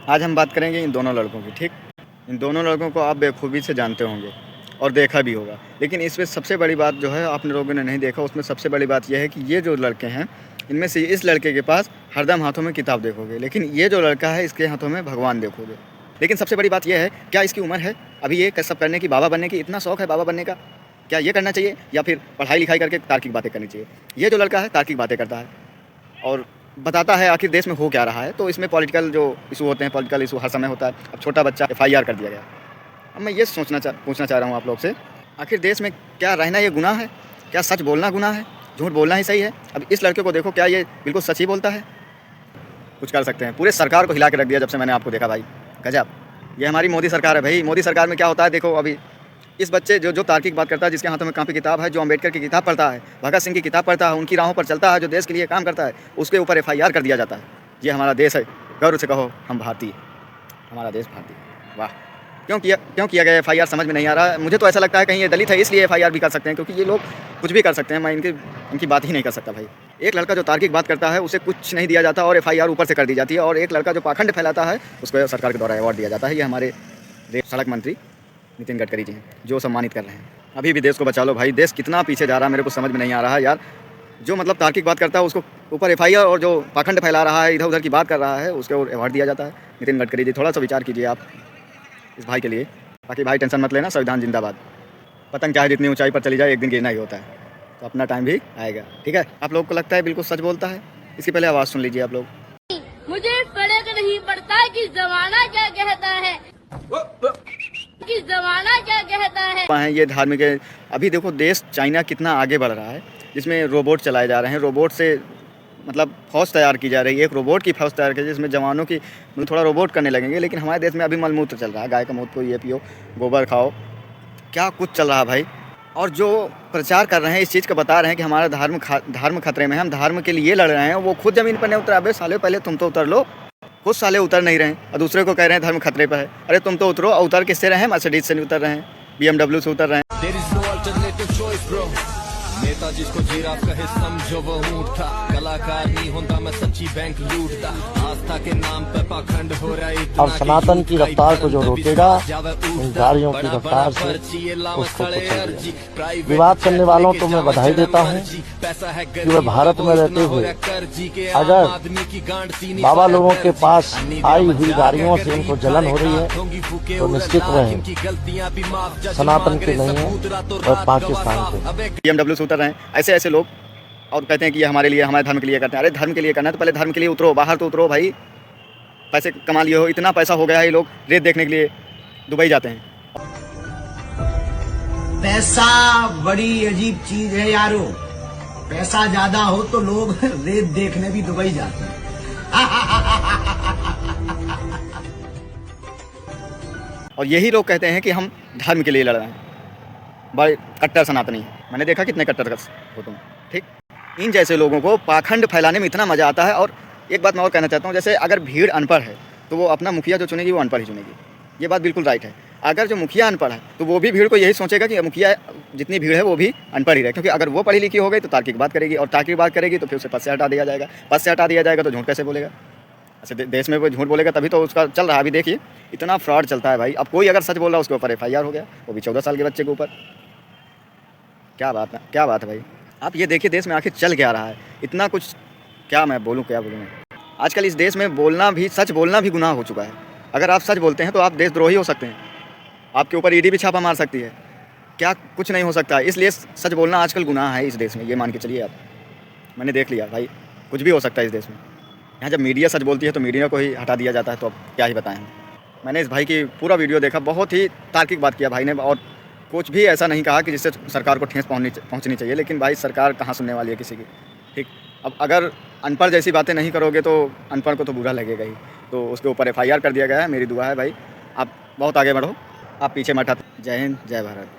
आज हम बात करेंगे इन दोनों लड़कों की। ठीक, इन दोनों लड़कों को आप बेखूबी से जानते होंगे और देखा भी होगा, लेकिन इसमें सबसे बड़ी बात जो है आपने लोगों ने नहीं देखा, उसमें सबसे बड़ी बात यह है कि ये जो लड़के हैं, इनमें से इस लड़के के पास हरदम हाथों में किताब देखोगे, लेकिन ये जो लड़का है इसके हाथों में भगवान देखोगे। लेकिन सबसे बड़ी बात यह है, क्या इसकी उम्र है अभी ये सब करने की, बाबा बनने की? इतना शौक है बाबा बनने का? क्या ये करना चाहिए या फिर पढ़ाई लिखाई करके तार्किक बातें करनी चाहिए? ये जो लड़का है तार्किक बातें करता है और बताता है आखिर देश में हो क्या रहा है। तो इसमें पॉलिटिकल जो इशू होते हैं, पॉलिटिकल इशू हर समय होता है। अब छोटा बच्चा FIR कर दिया गया। अब मैं ये पूछना चाह रहा हूँ आप लोग से, आखिर देश में क्या रहना ये गुनाह है? क्या सच बोलना गुनाह है? झूठ बोलना ही सही है? अब इस लड़के को देखो, क्या ये बिल्कुल सच ही बोलता है? कुछ कर सकते हैं, पूरे सरकार को हिला के रख दिया जब से मैंने आपको देखा भाई। गजब, ये हमारी मोदी सरकार है भाई। मोदी सरकार में क्या होता है देखो, अभी इस बच्चे जो तार्किक बात करता है, जिसके हाथों में कापी किताब है, जो अम्बेडकर की किताब पढ़ता है, भगत सिंह की किताब पढ़ता है, उनकी राहों पर चलता है, जो देश के लिए काम करता है, उसके ऊपर FIR कर दिया जाता है। ये हमारा देश है, गर्व से कहो हम भारतीय, हमारा देश भारतीय। वाह, क्यों किया गया FIR समझ में नहीं आ रहा। मुझे तो ऐसा लगता है कहीं ये दलित है इसलिए FIR भी कर सकते हैं, क्योंकि ये लोग कुछ भी कर सकते हैं। मैं इनकी बात ही नहीं कर सकता भाई। एक लड़का जो तार्किक बात करता है उसे कुछ नहीं दिया जाता और FIR ऊपर से कर दी जाती है, और एक लड़का जो पाखंड फैलाता है उसको सरकार के द्वारा अवार्ड दिया जाता है। ये हमारे सड़क मंत्री नितिन गडकरी जी हैं जो सम्मानित कर रहे हैं। अभी भी देश को बचा लो भाई, देश कितना पीछे जा रहा है मेरे को समझ में नहीं आ रहा है यार। जो मतलब तार्किक बात करता है उसको ऊपर FIR, और जो पाखंड फैला रहा है, इधर उधर की बात कर रहा है, उसको अवार्ड दिया जाता है। नितिन गडकरी जी, थोड़ा सा विचार कीजिए आप इस भाई के लिए। बाकी भाई टेंशन मत लेना, संविधान जिंदाबाद। पतंग चाहे जितनी ऊंचाई पर चली जाए एक दिन गिरना ही होता है, तो अपना टाइम भी आएगा। ठीक है, आप लोगों को लगता है बिल्कुल सच बोलता है? इसकी पहले आवाज़ सुन लीजिए आप लोग। मुझे फर्क नहीं पड़ता कि जमाना क्या कहता है, कि जमाना क्या कहता है। ये धार्मिक है। अभी देखो देश चाइना कितना आगे बढ़ रहा है, जिसमें रोबोट चलाए जा रहे हैं। रोबोट से मतलब फौज तैयार की जा रही है, एक रोबोट की फौज तैयार की, जिसमें जवानों की थोड़ा रोबोट करने लगेंगे। लेकिन हमारे देश में अभी मलमूत्र चल रहा है, गाय का मूत्र ये पियो, गोबर खाओ, क्या कुछ चल रहा है भाई। और जो प्रचार कर रहे हैं इस चीज़ का, बता रहे हैं कि हमारा धर्म खतरे में है, हम धर्म के लिए लड़ रहे हैं, वो खुद ज़मीन पर नहीं उतरा। अबे साले पहले तुम तो उतर लो, खुद साले उतर नहीं रहे और दूसरे को कह रहे हैं धर्म खतरे पर है। अरे तुम तो उतरो, उतर किससे रहे हैं? मर्सिडीज से नहीं उतर रहे हैं, BMW से उतर रहे हैं। नेता जिसको जिराफ कहे समझो वो ऊंट था, कलाकार नहीं होता मैं सच्ची बैंक लूटता, आस्था के नाम पे पाखंड हो रहा है। और सनातन की रफ्तार को जो रोकेगा इन गाड़ियों की रफ्तार से उसको कुचल। विवाद करने वालों को मैं बधाई देता हूँ कि वे भारत में रहते हुए अगर बाबा लोगों के पास आई हुई गाड़ियों से इनको जलन हो रही है तो निश्चित रहे सनातन के नहीं है और पाकिस्तान के। BMW से उतर रहे हैं ऐसे लोग और कहते हैं कि ये हमारे लिए, हमारे धर्म के लिए करते हैं। अरे धर्म के लिए करना है तो पहले धर्म के लिए उतरो, बाहर तो उतरो भाई। पैसे कमा लिए हो, इतना पैसा हो गया है, ये लोग रेत देखने के लिए दुबई जाते हैं। पैसा बड़ी अजीब चीज है यारो, पैसा ज्यादा हो तो लोग रेत देखने भी दुबई जाते हैं। और यही लोग कहते हैं कि हम धर्म के लिए लड़ रहे हैं, बड़े कट्टर सनातनी। मैंने देखा कितने कट्टर हो तुम। ठीक, इन जैसे लोगों को पाखंड फैलाने में इतना मज़ा आता है। और एक बात मैं और कहना चाहता हूँ, जैसे अगर भीड़ अनपढ़ है तो वो अपना मुखिया जो चुनेगी वो अनपढ़ ही चुनेगी, ये बात बिल्कुल राइट है। अगर जो मुखिया अनपढ़ है तो वो भी भीड़ को यही सोचेगा कि मुखिया जितनी भीड़ है वो भी अनपढ़ ही रहे, क्योंकि अगर वो पढ़ी लिखी हो गई तो तार्किक बात करेगी, और तार्किक बात करेगी तो फिर उसे पद से हटा दिया जाएगा। पद से हटा दिया जाएगा तो झूठ कैसे बोलेगा? ऐसे देश में वो झूठ बोलेगा तभी तो उसका चल रहा है। अभी देखिए इतना फ्रॉड चलता है भाई। अब कोई अगर सच बोल रहा है उसके ऊपर FIR हो गया, वो भी 14 साल के बच्चे के ऊपर। क्या बात है भाई। आप ये देखिए देश में आखिर चल क्या रहा है, इतना कुछ। क्या बोलूँ मैं। आजकल इस देश में बोलना भी, सच बोलना भी गुनाह हो चुका है। अगर आप सच बोलते हैं तो आप देशद्रोही हो सकते हैं, आपके ऊपर ED भी छापा मार सकती है। क्या कुछ नहीं हो सकता, इसलिए सच बोलना आजकल गुनाह है इस देश में, ये मान के चलिए आप। मैंने देख लिया भाई, कुछ भी हो सकता है इस देश में। यहाँ जब मीडिया सच बोलती है तो मीडिया को ही हटा दिया जाता है, तो अब क्या ही बताएं। मैंने इस भाई की पूरा वीडियो देखा, बहुत ही तार्किक बात किया भाई ने, और कुछ भी ऐसा नहीं कहा कि जिससे सरकार को ठेस पहुंचनी चाहिए। लेकिन भाई सरकार कहाँ सुनने वाली है किसी की। ठीक, अब अगर अनपढ़ जैसी बातें नहीं करोगे तो अनपढ़ को तो बुरा लगेगा ही, तो उसके ऊपर FIR कर दिया गया है। मेरी दुआ है भाई आप बहुत आगे बढ़ो, आप पीछे मत हटो। जय हिंद, जय भारत।